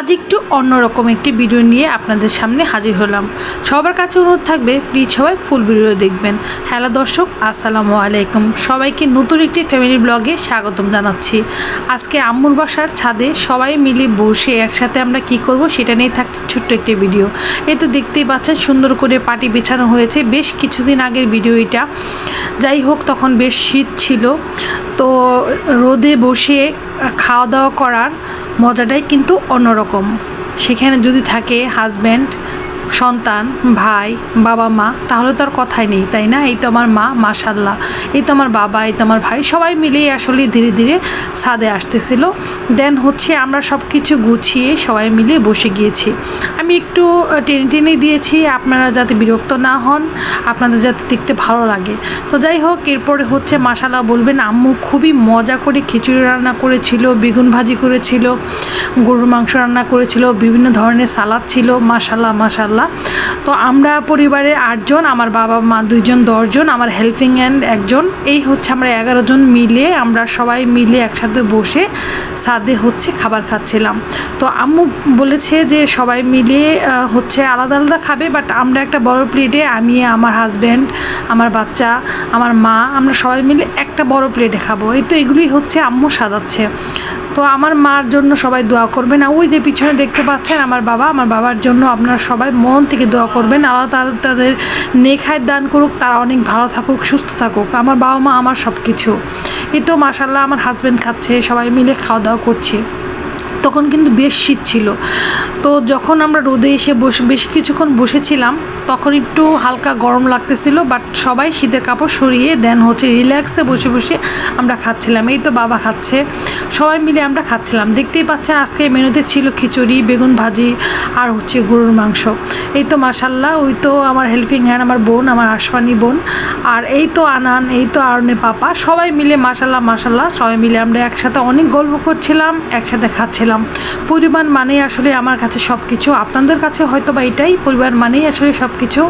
আজ একটু অন্যরকম একটি ভিডিও নিয়ে আপনাদের সামনে হাজির হলাম। সবার কাছে অনুরোধ থাকবে প্লিজ সবাই ফুল ভিডিও দেখবেন। হ্যালো দর্শক, আসসালামু আলাইকুম। সবাইকে নতুন একটি ফ্যামিলি ব্লগে স্বাগতম জানাচ্ছি। আজকে আম্মুর বাসার ছাদে সবাই মিলে বসে একসাথে আমরা কি করব সেটা নিয়ে থাকছে ছোট্ট একটি ভিডিও। এই তো দেখতেই পাচ্ছেন সুন্দর করে পাটি বিছানো হয়েছে, বেশ কিছুদিন আগের ভিডিও এটা। যাই হোক, তখন বেশ শীত ছিল, তো রোদে বসে খাওয়া দাওয়া করার মজাটাই কিন্তু অন্যরকম। সেখানে যদি থাকে হাজব্যান্ড, সন্তান, ভাই, বাবা মা, তাহলে তো আর কথাই নেই, তাই না? এই তো আমার মা, মাশাল্লাহ, এই তো আমার বাবা, এই তো আমার ভাই, সবাই মিলেই আসলে ধীরে ধীরে ছাদে আসতেছিল। দেন হচ্ছে আমরা সব কিছু গুছিয়ে সবাই মিলে বসে গিয়েছি। আমি একটু টেনে টেনে দিয়েছি আপনারা যাতে বিরক্ত না হন, আপনাদের যাতে দেখতে ভালো লাগে। তো যাই হোক, এরপরে হচ্ছে মাশাল্লাহ বলবেন, আম্মু খুবই মজা করে খিচুড়ি রান্না করেছিল, বেগুন ভাজি করেছিল, গরুর মাংস রান্না করেছিল, বিভিন্ন ধরনের সালাদ ছিল, মাশাল্লাহ মাশাল্লাহ। তো আমরা পরিবারে 8 জন, আমার বাবা মা 2 জন, 10 জন, আমার হেল্পিং হ্যান্ড 1 জন, এই হচ্ছে আমরা 11 জন মিলে আমরা সবাই মিলে একসাথে বসে ছাদে হচ্ছে খাবার খাচ্ছিলাম। তো আম্মু বলেছে যে সবাই মিলে হচ্ছে আলাদা আলাদা খাবে, বাট আমরা একটা বড় প্লেটে, আমি, আমার হাজব্যান্ড, আমার বাচ্চা, আমার মা, আমরা সবাই মিলে একটা বড় প্লেটে খাবো। এই তো এগুলি হচ্ছে আম্মু সাজাচ্ছে। তো আমার মার জন্য সবাই দোয়া করবেন। ওই যে পিছনে দেখতে পাচ্ছেন আমার বাবা, আমার বাবার জন্য আপনারা সবাই মন থেকে দোয়া করবেন। আল্লাহ তাআলা তাদের নেক হায়াত দান করুক, তারা অনেক ভালো থাকুক, সুস্থ থাকুক। আমার বাবা মা আমার সব কিছু। এই তো মাশাল্লাহ আমার হাজব্যান্ড খাচ্ছে, সবাই মিলে খাওয়া দাওয়া করছি। তখন কিন্তু বেশ শীত ছিল। তো যখন আমরা রোদে এসে বেশ কিছুক্ষণ বসেছিলাম, তখন একটু হালকা গরম লাগতেছিল, বাট সবাই শীতের কাপড় সরিয়ে দেন হচ্ছে রিল্যাক্সে বসে বসে আমরা খাচ্ছিলাম। এই তো বাবা খাচ্ছে, সবাই মিলে আমরা খাচ্ছিলাম। দেখতেই পাচ্ছেন আজকে মেনুতে ছিল খিচুড়ি, বেগুন ভাজি, আর হচ্ছে গরুর মাংস। এই তো মাশাল্লাহ, ওই তো আমার হেল্পিং হ্যান্ড, আমার বোন, আমার আশফানি বোন, আর এই তো আনান, এই তো আরনের পাপা, সবাই মিলে মাশাল্লাহ মাশাল্লাহ, সবাই মিলে আমরা একসাথে অনেক গল্প করছিলাম, একসাথে খাচ্ছিলাম। পরিবার মানেই আসলে আমার কাছে সব কিছু। আপনাদের কাছে হয়তো বা এটাই, পরিবার মানেই আসলে সব কিছু।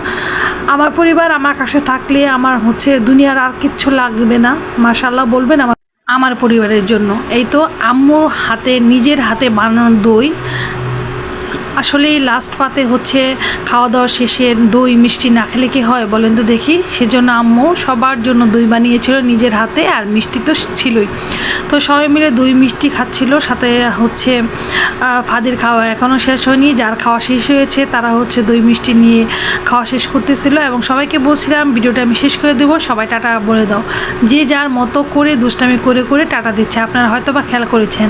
আমার পরিবার আমার কাছে থাকলে আমার হচ্ছে দুনিয়ার আর কিচ্ছু লাগবে না। মাশাল্লাহ বলবেন আমার পরিবারের জন্য। এই তো আম্মুর হাতে, নিজের হাতে বানানো দই। আসলে লাস্ট পাতে হচ্ছে খাওয়া দাওয়া শেষে দই মিষ্টি না খেলে কি হয় বলেন তো দেখি? সেজন্য আম্মু সবার জন্য দই বানিয়েছিল নিজের হাতে, আর মিষ্টি তো ছিলই। তো সবাই মিলে দই মিষ্টি খাচ্ছিল, সাথে হচ্ছে ফাদির খাওয়া এখনও শেষ হয়নি, যার খাওয়া শেষ হয়েছে তারা হচ্ছে দই মিষ্টি নিয়ে খাওয়া শেষ করতেছিল। এবং সবাইকে বলছিলাম ভিডিওটা আমি শেষ করে দেবো, সবাই টাটা বলে দাও। যে যার মতো করে দুষ্টামি করে করে টাটা দিচ্ছে, আপনারা হয়তো বা খেয়াল করেছেন।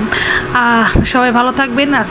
সবাই ভালো থাকবেন। আজকে